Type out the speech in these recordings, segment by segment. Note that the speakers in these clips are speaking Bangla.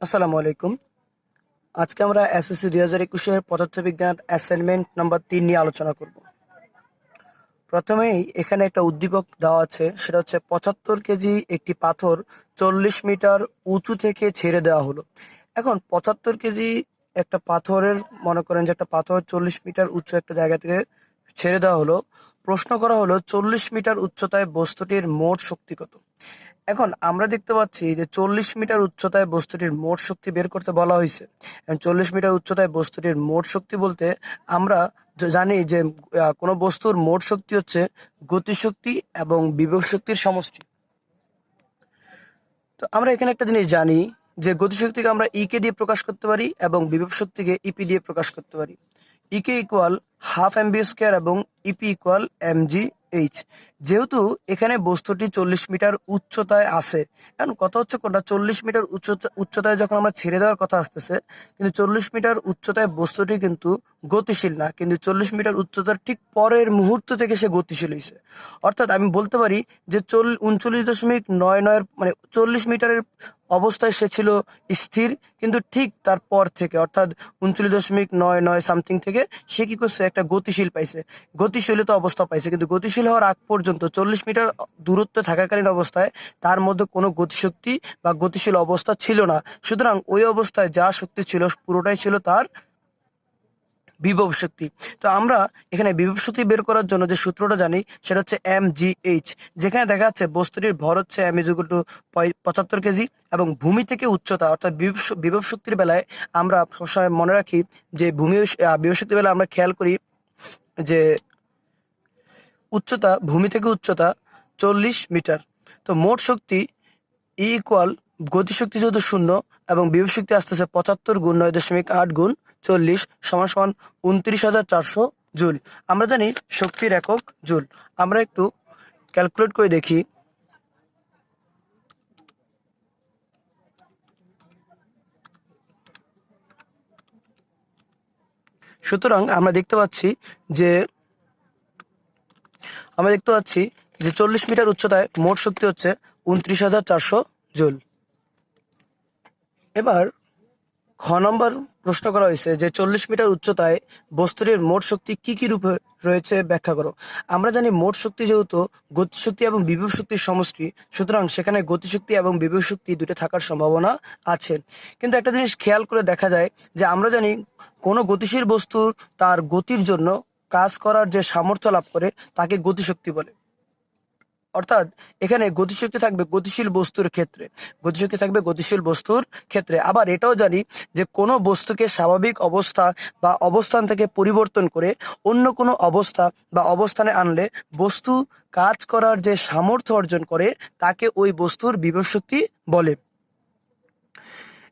আসসালামু আলাইকুম। আজকে আমরা এসএসসি 2021 পদার্থবিজ্ঞান অ্যাসাইনমেন্ট নাম্বার 3 নিয়ে আলোচনা করব। প্রথমেই এখানে একটা উদ্দীপক দেওয়া আছে, সেটা হচ্ছে 75 কেজি একটি পাথর 40 মিটার উঁচু থেকে ছেড়ে দেওয়া হলো। এখন 75 কেজি একটা পাথরের, মনে করেন যে একটা পাথর 40 মিটার উঁচু একটা জায়গা থেকে ছেড়ে দেওয়া হলো। প্রশ্ন করা হলো 40 মিটার উচ্চতায় বস্তুটির মোট শক্তি কত। এখন আমরা দেখতে পাচ্ছি যে 40 মিটার উচ্চতায় বস্তুটির মোট শক্তি বের করতে বলা হয়েছে। 40 মিটার উচ্চতায় বস্তুটির মোট শক্তি বলতে আমরা জানি যে কোনো বস্তুর মোট শক্তি হচ্ছে গতিশক্তি এবং বিভব শক্তির সমষ্টি। তো আমরা এখানে একটা জিনিস জানি যে গতিশক্তিকে আমরা ই কে দিয়ে প্রকাশ করতে পারি এবং বিভব শক্তিকে ইপি দিয়ে প্রকাশ করতে পারি। ই K equal half MB square এবং ইপি ইকুয়াল এমজি এইচ। যেহেতু এখানে বস্তুটি 40 মিটার উচ্চতায় আছে, এখন কথা হচ্ছে কোনটা 40 মিটার উচ্চতায় যখন আমরা ছেড়ে দেওয়ার কথা আসতেছে, কিন্তু 40 মিটার উচ্চতায় বস্তুটি কিন্তু গতিশীল না, কিন্তু 40 মিটার উচ্চতার ঠিক পরের মুহূর্ত থেকে সে গতিশীল হয়েছে। অর্থাৎ আমি বলতে পারি যে 39.99 মানে 40 মিটারের অবস্থায় সে ছিল স্থির, কিন্তু ঠিক তার পর থেকে অর্থাৎ 39.99 সামথিং থেকে সে কি করছে, একটা গতিশীল পাইছে, গতিশীলতা অবস্থা পাইছে। কিন্তু গতিশীল হওয়ার আগ পর্যন্ত 40 মিটার দূরত্বে থাকাকালীন অবস্থায় তার মধ্যে কোনো গতিশক্তি বা গতিশীল অবস্থা ছিল না। সুতরাং ওই অবস্থায় যা শক্তি ছিল পুরোটাই ছিল তার বিভব শক্তি। তো আমরা এখানে বিভব শক্তি বের করার জন্য যে সূত্রটা জানি সেটা হচ্ছে mgh, যেখানে দেখা যাচ্ছে বস্তুটির ভর হচ্ছে m = 75 কেজি এবং ভূমি থেকে উচ্চতা অর্থাৎ বিভব শক্তির বেলায় আমরা সবসময় মনে রাখি যে বিভব শক্তির বেলায় আমরা খেয়াল করি যে উচ্চতা, ভূমি থেকে উচ্চতা 40 মিটার। তো মোট শক্তি ই ইকুয়াল গতিশক্তি যেহেতু 0 এবং বিভব শক্তি আসতেছে 75 গুণ 9.8 গুণ 40 সমান সমান 29,400 জুল। আমরা জানি শক্তির একক জুল। আমরা একটু ক্যালকুলেট করে দেখি। সুতরাং আমরা দেখতে পাচ্ছি যে 40 মিটার উচ্চতায় মোট শক্তি হচ্ছে 29,400 জুল। এবার খ নম্বর প্রশ্ন করা হয়েছে যে 40 মিটার উচ্চতায় বস্তুটির মোট শক্তি কি কি রূপে রয়েছে ব্যাখ্যা করো। আমরা জানি মোট শক্তি যেহেতু গতিশক্তি এবং বিভব শক্তির সমষ্টি, সুতরাং সেখানে গতিশক্তি এবং বিভব শক্তি দুটো থাকার সম্ভাবনা আছে। কিন্তু একটা জিনিস খেয়াল করে দেখা যায় যে আমরা জানি কোনো গতিশীল বস্তুর তার গতির জন্য কাজ করার যে সামর্থ্য লাভ করে তাকে গতিশক্তি বলে। অর্থাৎ এখানে গতিশক্তি থাকবে গতিশীল বস্তুর ক্ষেত্রে। আবার এটাও জানি যে কোনো বস্তুকে স্বাভাবিক অবস্থা বা অবস্থান থেকে পরিবর্তন করে অন্য কোনো অবস্থা বা অবস্থানে আনলে বস্তু কাজ করার যে সামর্থ্য অর্জন করে তাকে ওই বস্তুর বিভব শক্তি বলে।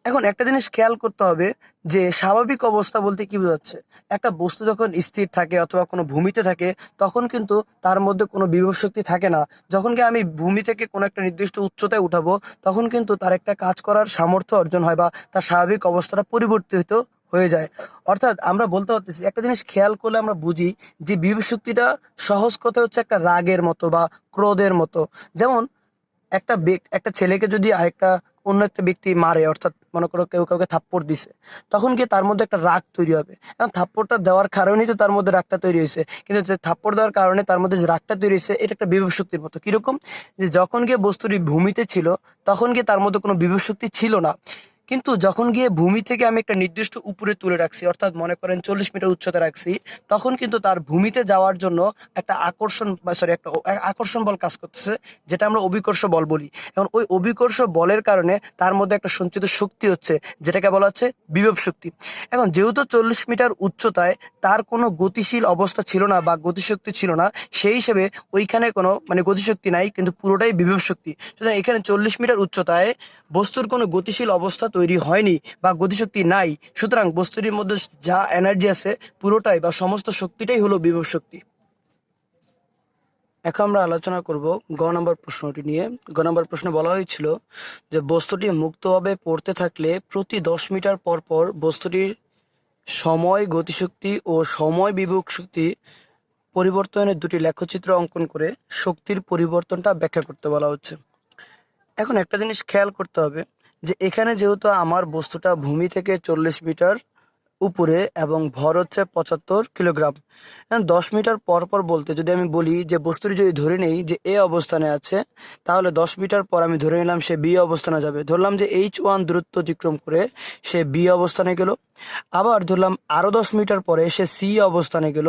এখন একটা জিনিস খেয়াল করতে হবে যে স্বাভাবিক অবস্থা বলতে কি বোঝাচ্ছে। একটা বস্তু যখন স্থির থাকে অথবা কোনো ভূমিতে থাকে তখন কিন্তু তার মধ্যে কোনো বিভব শক্তি থাকে না। যখন কি আমি ভূমি থেকে কোনো একটা নির্দিষ্ট উচ্চতায় উঠাবো তখন কিন্তু তার একটা কাজ করার সামর্থ্য অর্জন হয় বা তার স্বাভাবিক অবস্থাটা পরিবর্তিত হয়ে যায়। অর্থাৎ আমরা বলতে পারতেছি, একটা জিনিস খেয়াল করলে আমরা বুঝি যে বিভব শক্তিটা সহজ কথা হচ্ছে একটা রাগের মতো বা ক্রোধের মতো। যেমন একটা ছেলেকে যদি অন্য একটা ব্যক্তি মারে, অর্থাৎ মনে করো কেউ কাউকে থাপ্পড় দিছে, তখন গিয়ে তার মধ্যে একটা রাগ তৈরি হবে। এখন থাপ্পড়টা দেওয়ার কারণেই তো তার মধ্যে রাগটা তৈরি হয়েছে, কিন্তু যে থাপ্পড় দেওয়ার কারণে তার মধ্যে যে রাগটা তৈরি হয়েছে এটা একটা বিভব শক্তির মতো। কিরকম, যে যখন গিয়ে বস্তুটি ভূমিতে ছিল তখন গিয়ে তার মধ্যে কোনো বিভব শক্তি ছিল না, কিন্তু যখন গিয়ে ভূমি থেকে আমি একটা নির্দিষ্ট উপরে তুলে রাখছি, অর্থাৎ মনে করেন 40 মিটার উচ্চতা রাখছি, তখন কিন্তু তার ভূমিতে যাওয়ার জন্য একটা আকর্ষণ বল কাজ করতেছে, যেটা আমরা অভিকর্ষ বল বলি। এখন ওই অভিকর্ষ বলের কারণে তার মধ্যে একটা সঞ্চিত শক্তি হচ্ছে, যেটাকে বলা হচ্ছে বিভব শক্তি। এখন যেহেতু 40 মিটার উচ্চতায় তার কোনো গতিশীল অবস্থা ছিল না বা গতিশক্তি ছিল না, সেই হিসেবে ওইখানে কোনো গতিশক্তি নাই, কিন্তু পুরোটাই বিভব শক্তি। সুতরাং এখানে 40 মিটার উচ্চতায় বস্তুর কোনো গতিশীল অবস্থা তৈরি হয়নি বা গতিশক্তি নাই। সুতরাং বস্তুটির মধ্যে যা এনার্জি আছে পুরোটাই বা সমস্ত শক্তিটাই হলো বিভব শক্তি। এখন আমরা আলোচনা করব গ নম্বর প্রশ্নটি নিয়ে। গ নম্বর প্রশ্ন বলা হয়েছিল যে বস্তুটি মুক্তভাবে পড়তে থাকলে প্রতি 10 মিটার পর পর বস্তুটির সময় গতিশক্তি ও সময় বিভব শক্তি পরিবর্তনের দুটি লেখচিত্র অঙ্কন করে শক্তির পরিবর্তনটা ব্যাখ্যা করতে বলা হচ্ছে। এখন একটা জিনিস খেয়াল করতে হবে যে এখানে যেহেতু আমার বস্তুটা ভূমি থেকে 40 মিটার উপরে এবং ভর হচ্ছে 75 কিলোগ্রাম। 10 মিটার পর পর বলতে যদি আমি বলি যে বস্তুটি যদি ধরে নেই যে এ অবস্থানে আছে, তাহলে 10 মিটার পর আমি ধরে নিলাম সে বি অবস্থানে যাবে। ধরলাম যে H1 দূরত্ব অতিক্রম করে সে বি অবস্থানে গেল। আবার ধরলাম আরো 10 মিটার পরে সে সি অবস্থানে গেল।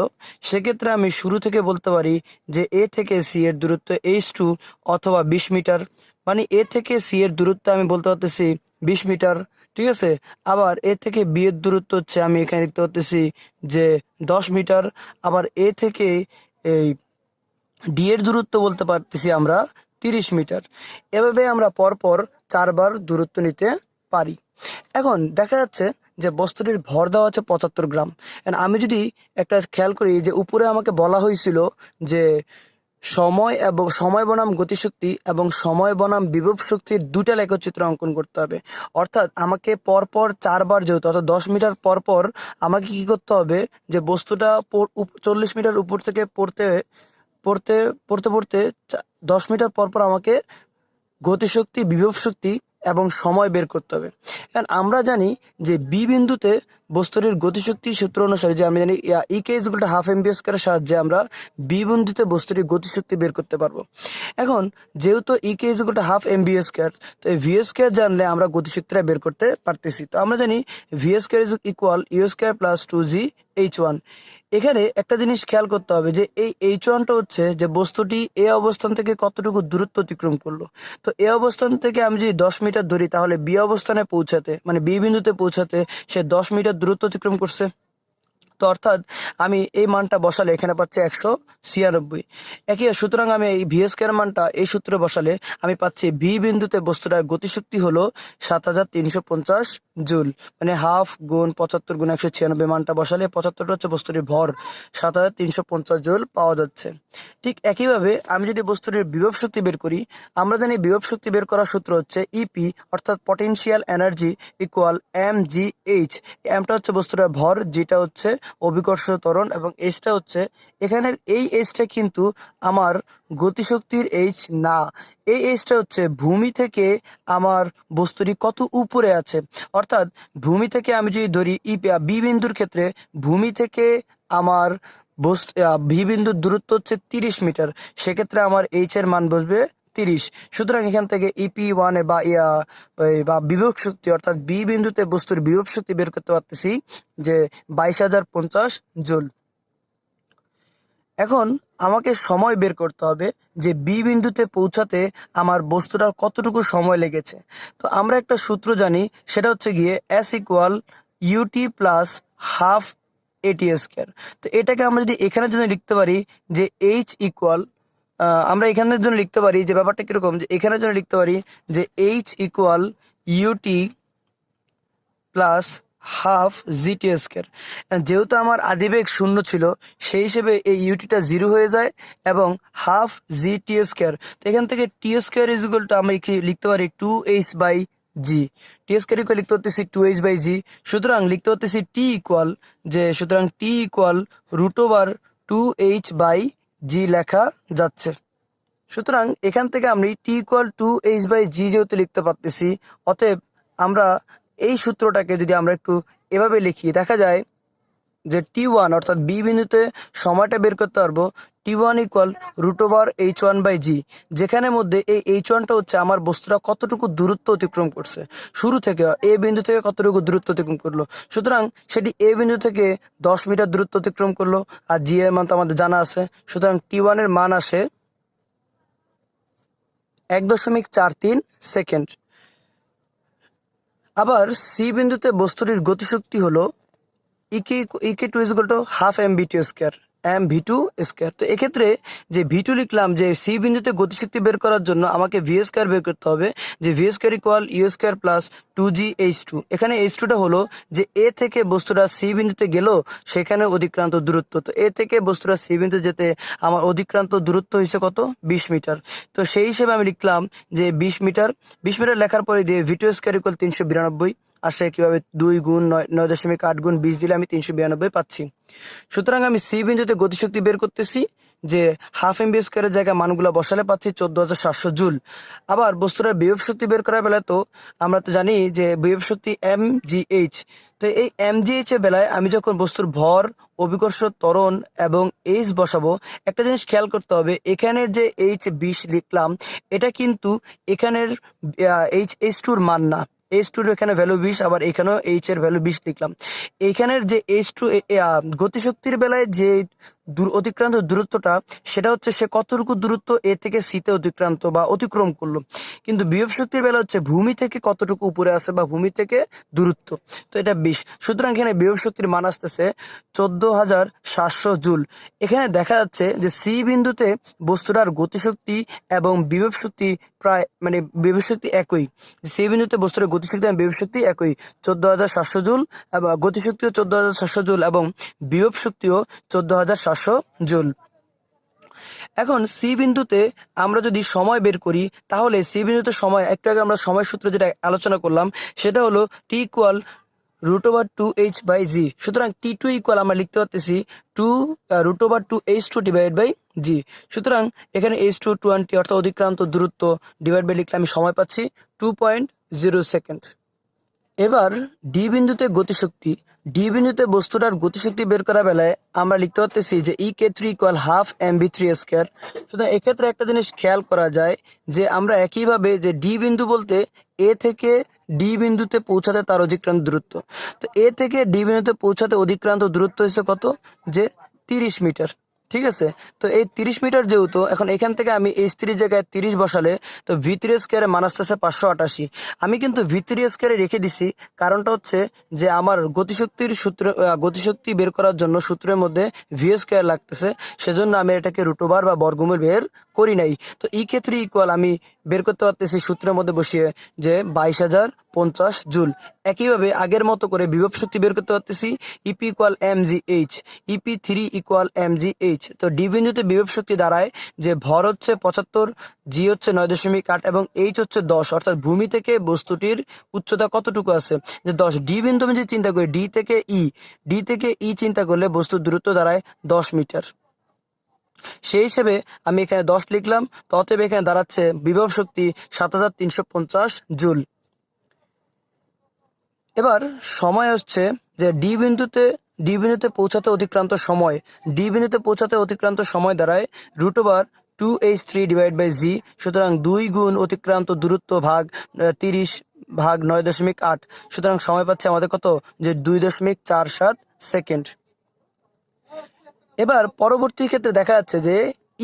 সেক্ষেত্রে আমি শুরু থেকে বলতে পারি যে এ থেকে সি এর দূরত্ব H2 অথবা 20 মিটার। মানে এ থেকে সি এর দূরত্ব আমি বলতে পারতেছি 20 মিটার। ঠিক আছে। আবার এ থেকে বি এর দূরত্ব হচ্ছে আমি এখানে লিখতে পারতেছি যে 10 মিটার। আবার এ থেকে এই ডি এর দূরত্ব বলতে পারতেছি আমরা 30 মিটার। এভাবে আমরা পরপর 4বার দূরত্ব নিতে পারি। এখন দেখা যাচ্ছে যে বস্তুটির ভর দেওয়া আছে 75 গ্রাম। আমি যদি একটা খেয়াল করি যে উপরে আমাকে বলা হয়েছিল যে সময় বনাম গতিশক্তি এবং সময় বনাম বিভব শক্তির দুটা লেখচিত্র অঙ্কন করতে হবে। অর্থাৎ আমাকে পরপর 4বার যেহেতু অর্থাৎ 10 মিটার পরপর আমাকে কি করতে হবে যে বস্তুটা 40 মিটার উপর থেকে পড়তে পড়তে পড়তে পড়তে 10 মিটার পরপর আমাকে গতিশক্তি, বিভব শক্তি এবং সময় বের করতে হবে। কারণ আমরা জানি যে বি বিন্দুতে বস্তুটির গতিশক্তির সূত্র অনুসারে যে আমরা জানি E K is equal to half M V স্কয়ারের সাহায্যে আমরা বি বিন্দুতে বস্তুটির গতিশক্তি বের করতে পারবো। এখন যেহেতু E K is equal to half M V square, তো এই ভি স্কয়ার জানলে আমরা গতিশক্তিটা বের করতে পারতেছি। তো আমরা জানি V square is equal U square plus 2g H1। এখানে একটা জিনিস খেয়াল করতে হবে যে এই H1টা হচ্ছে যে বস্তুটি এ অবস্থান থেকে কতটুকু দূরত্ব অতিক্রম করলো। তো এ অবস্থান থেকে আমি যদি 10 মিটার ধরি, তাহলে বি অবস্থানে পৌঁছাতে মানে বি বিন্দুতে পৌঁছাতে সে 10 মিটার দূরত্ব অতিক্রম করছে। তো অর্থাৎ আমি এই মানটা বসালে এখানে পাচ্ছি 196। একই সুতরাং আমি এই ভি স্কয়ার মানটা এই সূত্রে বসালে আমি পাচ্ছি বি বিন্দুতে বস্তুটার গতিশক্তি হলো 7350 জুল। মানে হাফ গুণ 75 গুণ 196 মানটা বসালে 75টা হচ্ছে বস্তুটির ভর, 7350 জুল পাওয়া যাচ্ছে। ঠিক একইভাবে আমি যদি বস্তুটির বিভব শক্তি বের করি, আমরা জানি বিভব শক্তি বের করার সূত্র হচ্ছে ইপি অর্থাৎ পটেনশিয়াল এনার্জি ইকুয়াল mgh। এমটা হচ্ছে বস্তুটার ভর, যেটা হচ্ছে অভিকর্ষ ত্বরণ এবং এইচটা হচ্ছে এখানের এই এইচটা কিন্তু আমার গতিশক্তির এইচ না। এই এইচটা হচ্ছে ভূমি থেকে আমার বস্তুটি কত উপরে আছে। অর্থাৎ ভূমি থেকে আমি যদি ধরি বি বিন্দুর ক্ষেত্রে ভূমি থেকে আমার ভি বিন্দুর দূরত্ব হচ্ছে 30 মিটার। সেক্ষেত্রে আমার এইচ এর মান বসবে 30। সুতরাং এখান থেকে ইপি ওয়ানে বা বিভব শক্তি অর্থাৎ বি বিন্দুতে বস্তুর বিভব শক্তি বের করতে পারতেছি যে 22,050 জুল। এখন আমাকে সময় বের করতে হবে যে বি বিন্দুতে পৌঁছাতে আমার বস্তুটার কতটুকু সময় লেগেছে। তো আমরা একটা সূত্র জানি, সেটা হচ্ছে গিয়ে S equal UT plus half AT square. তো এটাকে আমরা যদি এখানের জন্য লিখতে পারি যে এইচ ইকুয়াল, আমরা এখানের জন্য লিখতে পারি যে ব্যাপারটা কিরকম, যে এখানের জন্য লিখতে পারি যে H equal UT plus half GT square. যেহেতু আমার আদিবেগ 0 ছিল, সেই হিসেবে এই ইউটিটা 0 হয়ে যায় এবং হাফ জিটি স্কয়ার। তো এখান থেকে T square is equal to আমরা লিখতে পারি 2h by G. T square equal লিখতে পারতেছি 2h বাই জি। সুতরাং লিখতে পারতেছি টি ইকুয়াল সুতরাং টি ইকুয়াল √2h বাই জি লেখা যাচ্ছে। সুতরাং এখান থেকে আমি টি ইকুয়াল 2h বাই জি যেহেতু লিখতে পারতেছি, অতএব আমরা এই সূত্রটাকে যদি আমরা একটু এভাবে লিখি, দেখা যায় যে T1 অর্থাৎ বি বিন্দুতে সময়টা বের করতে পারবো T1 ইকুয়াল √h1 বাই জি, যেখানে মধ্যে এই h1টা হচ্ছে আমার বস্তুটা কতটুকু দূরত্ব অতিক্রম করছে, শুরু থেকে এ বিন্দু থেকে কতটুকু দূরত্ব অতিক্রম করলো। সুতরাং সেটি এ বিন্দু থেকে 10 মিটার দূরত্ব অতিক্রম করলো, আর জি এর মান তো আমাদের জানা আছে। সুতরাং T1 এর মান আসে 1.43 সেকেন্ড। আবার সি বিন্দুতে বস্তুটির গতিশক্তি হলো E K two is equal to half M V two square mv2 square. তো এক্ষেত্রে যে ভি2 লিখলাম, যে সি বিন্দুতে গতিশক্তি বের করার জন্য আমাকে ভি স্কয়ার বের করতে হবে, যে V square equal U square plus 2gh2। এখানে h2টা হলো যে এ থেকে বস্তুটা সি বিন্দুতে গেল সেখানে অতিক্রান্ত দূরত্ব। তো এ থেকে বস্তুটা সি বিন্দু যেতে আমার অতিক্রান্ত দূরত্ব হয়েছে কত, 20 মিটার। তো সেই হিসেবে আমি লিখলাম যে 20 মিটার। 20 মিটার লেখার পরে দিয়ে ভি2 স্কয়ার ইকুয়াল 392 আসে। কিভাবে 2 গুণ 9.8 গুণ 20 দিলে আমি 392 পাচ্ছি। সুতরাং আমি সি বিন্দুতে গতিশক্তি বের করতেছি যে হাফ এমবি স্কোয়ারের জায়গায় মানগুলো বসালে পাচ্ছি 14,700 জুল। আবার বস্তুটার বিভব শক্তি বের করার বেলায় তো আমরা তো জানি যে বিভব শক্তি mgh। তো এই mgh এর বেলায় আমি যখন বস্তুর ভর, অভিকর্ষ, ত্বরণ এবং এইচ বসাবো, একটা জিনিস খেয়াল করতে হবে, এখানের যে h20 লিখলাম এটা কিন্তু এখানের H2-র মান না। H2-র এখানে ভ্যালু 20, আবার এখানেও H এর ভ্যালু 20 লিখলাম। এইখানের যে H2 গতিশক্তির বেলায় যে অতিক্রান্ত দূরত্বটা, সেটা হচ্ছে সে কতটুকু দূরত্ব এ থেকে সিতে অতিক্রান্ত বা অতিক্রম করলো। কিন্তু বিভব শক্তির বেলা হচ্ছে ভূমি থেকে কতটুকু উপরে আছে বা ভূমি থেকে দূরত্ব, তো এটা 20। সুতরাং এখানে বিভব শক্তির মান আসতেছে 14,700 জুল। এখানে দেখা যাচ্ছে যে সি বিন্দুতে বস্তুটার গতিশক্তি এবং বিভব শক্তি প্রায় মানে বিভব শক্তি একই। সি বিন্দুতে বস্তুটার গতিশক্তি এবং বিভব শক্তি একই, 14,700 জুল, এবং গতিশক্তিও 14,700 জুল এবং বিভব শক্তিও 14,700 জুল। এখন সি বিন্দুতে আমরা যদি সময় বের করি, তাহলে সি বিন্দুতে সময়, একটু আগে আমরা সময় সূত্র যেটা আলোচনা করলাম সেটা হলো টি ইকুয়াল √2h/g। সুতরাং T2 ইকুয়াল আমরা লিখতে পারতেছি √2h2 ডিভাইড বাই জি। সুতরাং এখানে h2 20 অর্থাৎ অতিক্রান্ত দূরত্ব ডিভাইড বাই লিখলে আমি সময় পাচ্ছি 2.0 সেকেন্ড। এবার ডি বিন্দুতে গতিশক্তি, ডি বিন্দুতে বস্তুটার গতিশক্তি বের করার বেলায় আমরা লিখতে পারতেছি যে ek3 equal half mv3 square. সুতরাং এক্ষেত্রে একটা জিনিস খেয়াল করা যায় যে আমরা একইভাবে যে ডি বিন্দু বলতে এ থেকে ডি বিন্দুতে পৌঁছাতে তার অতিক্রান্ত দূরত্ব, তো এ থেকে ডি বিন্দুতে পৌঁছাতে অতিক্রান্ত দূরত্ব হচ্ছে কত, যে 30 মিটার। ঠিক আছে, তো এই 30 মিটার যেহেতু, এখন এখান থেকে আমি h3 জায়গায় 30 বসালে তো v3 স্কোয়ারে মান আসতেছে 588। আমি কিন্তু v3 স্কোয়ারে রেখে দিছি, কারণটা হচ্ছে যে আমার গতিশক্তির সূত্র, গতিশক্তি বের করার জন্য সূত্রের মধ্যে ভি স্কোয়ার লাগতেছে, সেজন্য আমি এটাকে √, বা বর্গমূল বের করি নাই। তো ক্ষেত্রে ইকুয়াল আমি বের করতে পারতেছি সূত্রের মধ্যে বসিয়ে যে 22,050 জুল। একইভাবে আগের মতো করে বিভব শক্তি বের করতে পারতেছি, E P equal mgh, EP3 equal mgh। তো ডি বিন্দুতে বিভব শক্তি দাঁড়ায় যে ভর হচ্ছে 75, জি হচ্ছে 9.8 এবং এইচ হচ্ছে 10, অর্থাৎ ভূমি থেকে বস্তুটির উচ্চতা কতটুকু আছে, যে 10। ডি বিন্দু আমি যদি চিন্তা করি, ডি থেকে ই চিন্তা করলে বস্তুর দূরত্ব দাঁড়ায় 10 মিটার। সেই হিসেবে আমি এখানে 10 লিখলাম, তো অতএব এখানে দাঁড়াচ্ছে বিভব শক্তি 7,350 জুল। এবার সময় হচ্ছে যে ডি বিন্দুতে পৌঁছাতে অতিক্রান্ত সময়, ডি বিন্দুতে পৌঁছাতে অতিক্রান্ত সময় দাঁড়ায় √2h3 ডিভাইড বাই জি। সুতরাং 2 গুণ অতিক্রান্ত দূরত্ব ভাগ 30 ভাগ 9.8। সুতরাং সময় পাচ্ছে আমাদের কত, যে 2.47 সেকেন্ড। এবার পরবর্তী ক্ষেত্রে দেখা যাচ্ছে যে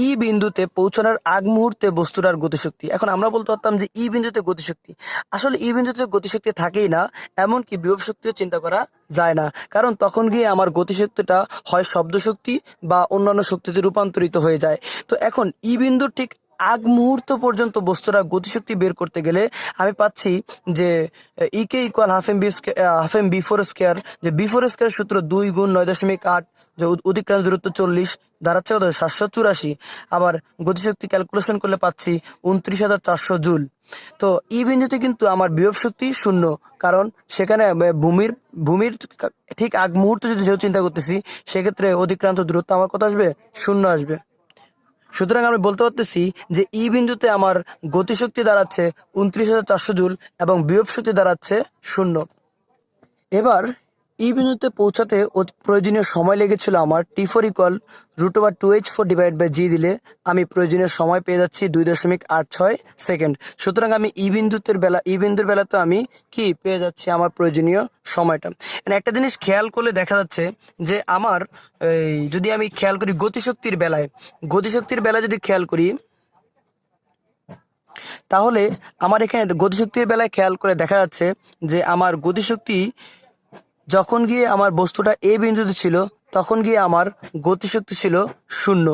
ই বিন্দুতে পৌঁছানোর আগ মুহূর্তে বস্তুটার গতিশক্তি। এখন আমরা বলতে পারতাম যে ই বিন্দুতে গতিশক্তি, আসলে ই বিন্দুতে গতিশক্তি থাকেই না, এমনকি বিভব শক্তিও চিন্তা করা যায় না, কারণ তখন গিয়ে আমার গতিশক্তিটা হয় শব্দ শক্তি বা অন্যান্য শক্তিতে রূপান্তরিত হয়ে যায়। তো এখন ই বিন্দুর ঠিক আগ মুহূর্ত পর্যন্ত বস্তুরা গতিশক্তি বের করতে গেলে আমি পাচ্ছি যে ইকে ইকুয়াল হাফ এম বি4 স্কোয়ার, যে বি4 স্কোয়ার সূত্র 2 গুণ 9.8, যে অতিক্রান্ত দূরত্ব 40 দাঁড়াচ্ছে কত, 784। আবার গতিশক্তি ক্যালকুলেশন করলে পাচ্ছি 29,400 জুল। তো ই বিন্দুতে কিন্তু আমার বিভব শক্তি শূন্য, কারণ সেখানে ভূমির ঠিক আগ মুহূর্তে যদি যেহেতু চিন্তা করতেছি, সেক্ষেত্রে অতিক্রান্ত দূরত্ব আমার কত আসবে, শূন্য আসবে। সুতরাং আমি বলতে পারতেছি যে ই বিন্দুতে আমার গতিশক্তি দাঁড়াচ্ছে 29,400 জুল এবং বিভব শক্তি দাঁড়াচ্ছে শূন্য। এবার ই বিন্দুতে পৌঁছাতে প্রয়োজনীয় সময় লেগেছিল আমার T4 equal √2h4 divide by জি দিলে আমি প্রয়োজনীয় সময় পেয়ে যাচ্ছি 2.86 সেকেন্ড। সুতরাং আমি ই বিন্দুর বেলা তো আমি কি পেয়ে যাচ্ছি আমার প্রয়োজনীয় সময়টা। একটা জিনিস খেয়াল করলে দেখা যাচ্ছে যে আমার যদি আমি খেয়াল করি গতিশক্তির বেলায় যদি খেয়াল করি, তাহলে আমার এখানে গতিশক্তির বেলায় খেয়াল করে দেখা যাচ্ছে যে আমার গতিশক্তি যখন গিয়ে আমার বস্তুটা এ বিন্দুতে ছিল, তখন গিয়ে আমার গতিশক্তি ছিল শূন্য।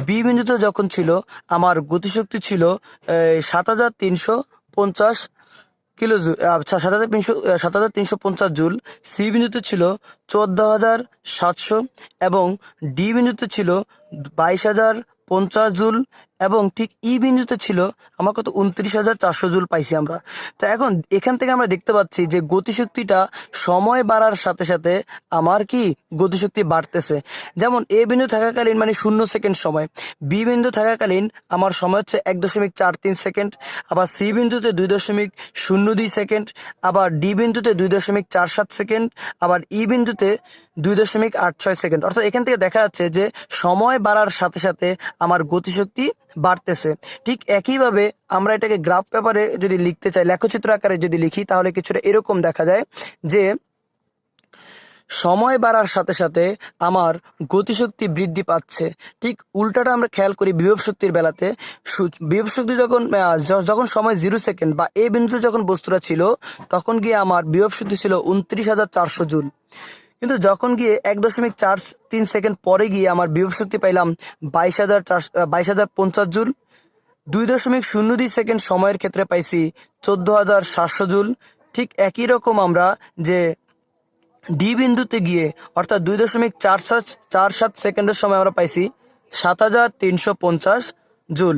বি বিন্দুতে যখন ছিল আমার গতিশক্তি ছিল 7,350 কিলো, 7,350 জুল। সি বিন্দুতে ছিল 14,700 এবং ডি বিন্দুতে ছিল 22,050 জুল এবং ঠিক ই বিন্দুতে ছিল আমার কত 29,400 জুল পাইছি আমরা। তো এখন এখান থেকে আমরা দেখতে পাচ্ছি যে গতিশক্তিটা সময় বাড়ার সাথে সাথে আমার কি গতিশক্তি বাড়তেছে। যেমন এ বিন্দু থাকাকালীন মানে 0 সেকেন্ড সময়, বি বিন্দু থাকাকালীন আমার সময় হচ্ছে 1.43 সেকেন্ড, আবার সি বিন্দুতে 2.02 সেকেন্ড, আবার ডি বিন্দুতে 2.47 সেকেন্ড, আবার ই বিন্দুতে 2.86 সেকেন্ড। অর্থাৎ এখান থেকে দেখা যাচ্ছে যে সময় বাড়ার সাথে সাথে আমার গতিশক্তি বাড়তেছে। ঠিক একইভাবে আমরা এটাকে গ্রাফ পেপারে যদি লিখতে চাই, লেখচিত্র আকারে যদি লিখি, তাহলে কিছুটা এরকম দেখা যায় যে সময় বাড়ার সাথে সাথে আমার গতিশক্তি বৃদ্ধি পাচ্ছে। ঠিক উল্টাটা আমরা খেয়াল করি বিভব শক্তির বেলাতে। বিভব শক্তি যখন সময় 0 সেকেন্ড বা এ বিন্দুতে যখন বস্তুটা ছিল, তখন গিয়ে আমার বিভব শক্তি ছিল 29,400 জুল। কিন্তু যখন গিয়ে 1.43 সেকেন্ড পরে গিয়ে আমার বিভব শক্তি পাইলাম 22,050 জুল। 2.02 সেকেন্ড সময়ের ক্ষেত্রে পাইছি 14,700 জুল। ঠিক একই রকম আমরা যে ডি বিন্দুতে গিয়ে অর্থাৎ 2.47 সেকেন্ডের সময় আমরা পাইছি 7,350 জুল।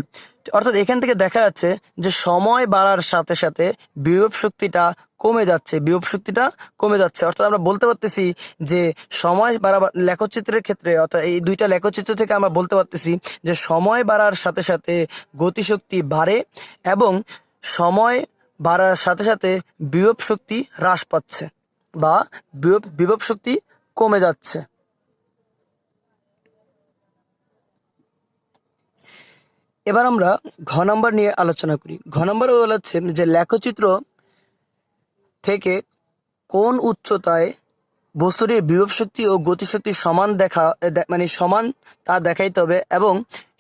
অর্থাৎ এখান থেকে দেখা যাচ্ছে যে সময় বাড়ার সাথে সাথে বিভব শক্তিটা কমে যাচ্ছে, বিভব শক্তিটা কমে যাচ্ছে। অর্থাৎ আমরা বলতে পারতেছি যে সময় বাড়াবার লেখচিত্রের ক্ষেত্রে, অর্থাৎ এই দুইটা লেখচিত্র থেকে আমরা বলতে পারতেছি যে সময় বাড়ার সাথে সাথে গতিশক্তি বাড়ে এবং সময় বাড়ার সাথে সাথে বিভব শক্তি হ্রাস পাচ্ছে বা বিভব শক্তি কমে যাচ্ছে। এবার আমরা ঘ নাম্বার নিয়ে আলোচনা করি। ঘ নাম্বারে বলা হচ্ছে যে লেখচিত্র থেকে কোন উচ্চতায় বস্তুটির বিভব শক্তি ও গতিশক্তি সমান মানে সমান তা দেখাইতে হবে এবং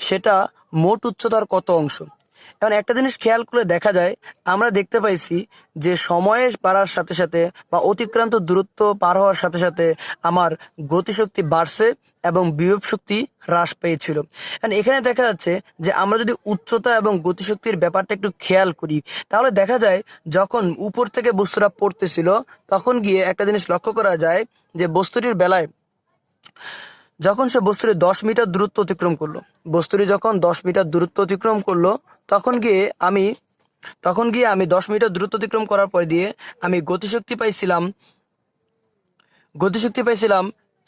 সেটা মোট উচ্চতার কত অংশ। এখন একটা জিনিস খেয়াল করে দেখা যায়, আমরা দেখতে পাইছি যে সময় বাড়ার সাথে সাথে বা অতিক্রান্ত দূরত্ব পার হওয়ার সাথে সাথে আমার গতিশক্তি বাড়ছে এবং বিভব শক্তি হ্রাস পেয়েছিল। এখানে দেখা যাচ্ছে যে আমরা যদি উচ্চতা এবং গতিশক্তির ব্যাপারটা একটু খেয়াল করি, তাহলে দেখা যায় যখন উপর থেকে বস্তুটা পড়তেছিল, তখন গিয়ে একটা জিনিস লক্ষ্য করা যায় যে বস্তুটির বেলায় যখন সে বস্তুটি 10 মিটার দূরত্ব অতিক্রম করলো, বস্তুটি যখন 10 মিটার দূরত্ব অতিক্রম করলো, তখন গিয়ে আমি 10 মিটার দূরত্ব অতিক্রম করার পর দিয়ে আমি গতিশক্তি পাইছিলাম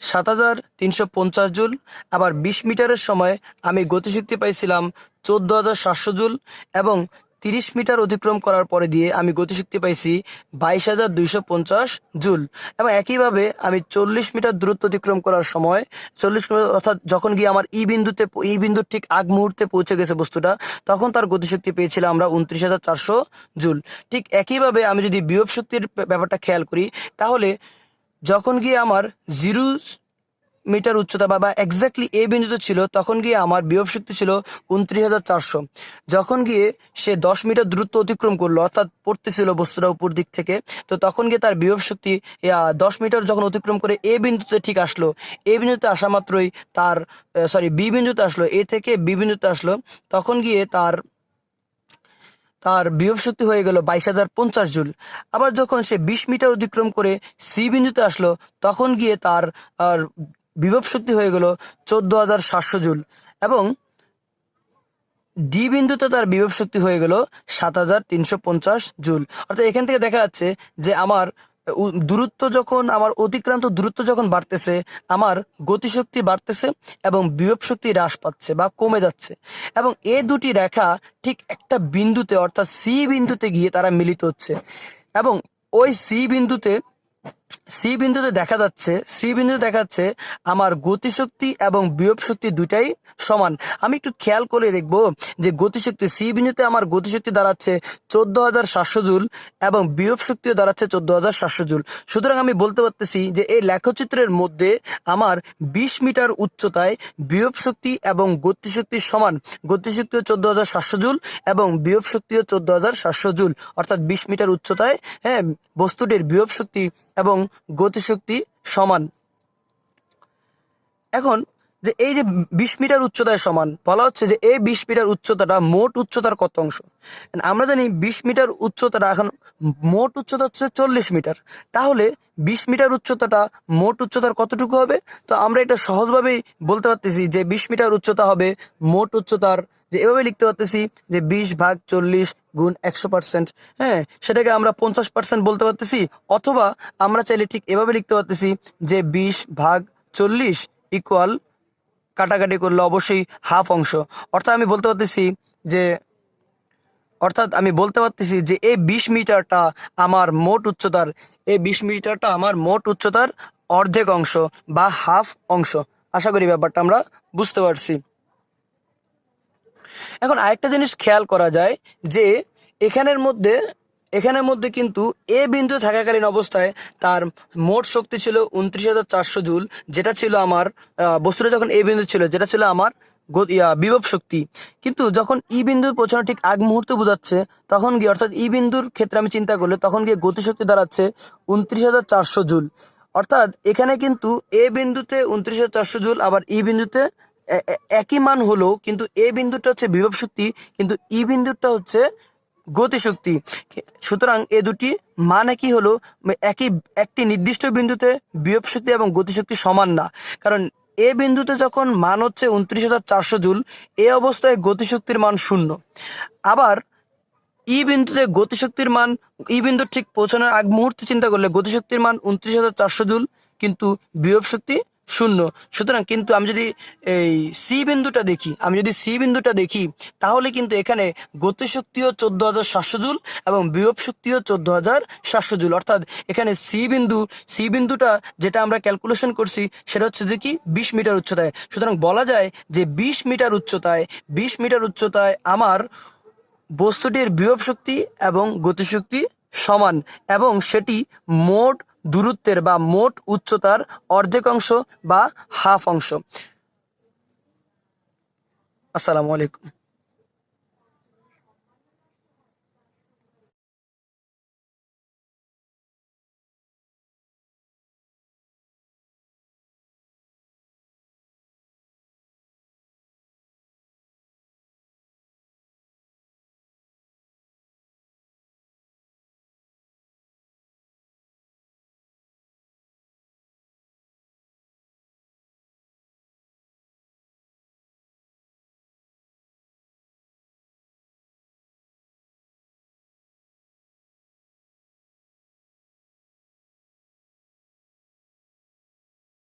7,350 জুল। আবার 20 মিটারের সময় আমি গতিশক্তি পাইছিলাম 14,700 জুল এবং 30 মিটার অতিক্রম করার পরে দিয়ে আমি গতিশক্তি পাইছি 22,250 জুল। এবং একইভাবে আমি 40 মিটার দূরত্ব অতিক্রম করার সময় 40 মিটার, অর্থাৎ যখন গিয়ে আমার ই বিন্দুর ঠিক আগ মুহূর্তে পৌঁছে গেছে বস্তুটা, তখন তার গতিশক্তি পেয়েছিলাম আমরা 29,400 জুল। ঠিক একইভাবে আমি যদি বিভব শক্তির ব্যাপারটা খেয়াল করি, তাহলে যখন গিয়ে আমার 0 মিটার উচ্চতা বা এক্স্যাক্টলি এ বিন্দুতে ছিল, তখন গিয়ে আমার বিভব শক্তি ছিল 29,400। যখন গিয়ে সে 10 মিটার দূরত্ব অতিক্রম করলো, অর্থাৎ পড়তেছিল বস্তুটা উপর দিক থেকে, তো তখন গিয়ে তার বিভব শক্তি 10 মিটার যখন অতিক্রম করে এ বিন্দুতে ঠিক আসলো, এ বিন্দুতে আসা মাত্রই তার বি বিন্দুতে আসলো, এ থেকে বি বিন্দুতে আসলো, তখন গিয়ে তার বিভব শক্তি হয়ে গেল 22,050 জুল। আবার যখন সে 20 মিটার অতিক্রম করে সি বিন্দুতে আসলো, তখন গিয়ে তার বিভব শক্তি হয়ে গেল 14,700 জুল এবং ডি বিন্দুতে তার বিভব শক্তি হয়ে গেল 7,350 জুল। অর্থাৎ এখান থেকে দেখা যাচ্ছে যে আমার অতিক্রান্ত দূরত্ব যখন বাড়তেছে, আমার গতিশক্তি বাড়তেছে এবং বিভব শক্তি হ্রাস পাচ্ছে বা কমে যাচ্ছে। এবং এই দুটি রেখা ঠিক একটা বিন্দুতে, অর্থাৎ সি বিন্দুতে গিয়ে তারা মিলিত হচ্ছে এবং ওই সি বিন্দুতে দেখা যাচ্ছে আমার গতিশক্তি এবং বিভব শক্তি দুটাই সমান। আমি একটু খেয়াল করে দেখবো যে গতিশক্তি সি বিন্দুতে আমার গতিশক্তি দাঁড়াচ্ছে 14,700 জুল এবং বিভব শক্তিও দাঁড়াচ্ছে 14,700 জুল। সুতরাং আমি বলতে পারতেছি যে এই লেখচিত্রের মধ্যে আমার 20 মিটার উচ্চতায় বিভব শক্তি এবং গতিশক্তি সমান। গতিশক্তিও 14,700 জুল এবং বিভব শক্তিও 14,700 জুল। অর্থাৎ 20 মিটার উচ্চতায় বস্তুটির বিভব শক্তি এবং গতিশক্তি সমান। এখন যে এই যে 20 মিটার উচ্চতায় সমান, বলা হচ্ছে যে এই 20 মিটার উচ্চতাটা মোট উচ্চতার কত অংশ। আমরা জানি 20 মিটার উচ্চতাটা এখন মোট উচ্চতা হচ্ছে 40 মিটার, তাহলে 20 মিটার উচ্চতাটা মোট উচ্চতার কতটুকু হবে? তো আমরা এটা সহজভাবেই বলতে পারতেছি যে 20 মিটার উচ্চতা হবে মোট উচ্চতার, যে এভাবে লিখতে পারতেছি যে 20/40 গুণ 100%, হ্যাঁ, সেটাকে আমরা 50% বলতে পারতেছি। অথবা আমরা চাইলে ঠিক এভাবে লিখতে পারতেছি যে 20/40 ইকুয়াল, কাটাকাটি করলে অবশ্যই হাফ অংশ। অর্থাৎ আমি বলতে পারতেছি যে এই 20 মিটারটা আমার মোট উচ্চতার, এই 20 মিটারটা আমার মোট উচ্চতার অর্ধেক অংশ বা হাফ অংশ। আশা করি ব্যাপারটা আমরা বুঝতে পারছি। এখন আরেকটা জিনিস খেয়াল করা যায় যে এখানের মধ্যে কিন্তু এ বিন্দু থাকাকালীন অবস্থায় তার মোট শক্তি ছিল 29,400 জুল, যেটা ছিল আমার বস্তুটা যখন এ বিন্দু ছিল, যেটা ছিল আমার বিভব শক্তি। কিন্তু যখন ই বিন্দুর পৌঁছানো ঠিক আগ মুহূর্তে বোঝাচ্ছে, তখন গিয়ে অর্থাৎ ই বিন্দুর ক্ষেত্রে আমি চিন্তা করলে তখন গিয়ে গতিশক্তি দাঁড়াচ্ছে 29,400 জুল। অর্থাৎ এখানে কিন্তু এ বিন্দুতে 29,400 জুল, আবার ই বিন্দুতে একই মান হলেও কিন্তু এ বিন্দুটা হচ্ছে বিভব শক্তি, কিন্তু ই বিন্দুটা হচ্ছে গতিশক্তি। সুতরাং এ দুটি মান একই হলো, একটি নির্দিষ্ট বিন্দুতে বিভব শক্তি এবং গতিশক্তি সমান না। কারণ এ বিন্দুতে যখন মান হচ্ছে 29,400 জুল, এ অবস্থায় গতিশক্তির মান 0। আবার ই বিন্দুতে গতিশক্তির মান, ই বিন্দু ঠিক পৌঁছানোর আগ মুহূর্তে চিন্তা করলে গতিশক্তির মান 29,400 জুল, কিন্তু বিভব শক্তি 0। সুতরাং কিন্তু আমি যদি সি বিন্দুটা দেখি তাহলে কিন্তু এখানে গতিশক্তিও 14,700 জুল এবং বিভব শক্তিও 14,700 জুল। অর্থাৎ এখানে সি বিন্দুটা যেটা আমরা ক্যালকুলেশন করছি সেটা হচ্ছে যে কি 20 মিটার উচ্চতায়। সুতরাং বলা যায় যে 20 মিটার উচ্চতায় আমার বস্তুটির বিভব শক্তি এবং গতিশক্তি সমান, এবং সেটি মোট দূরত্বের বা মোট উচ্চতার অর্ধেক অংশ বা হাফ অংশ। আসসালামু আলাইকুম।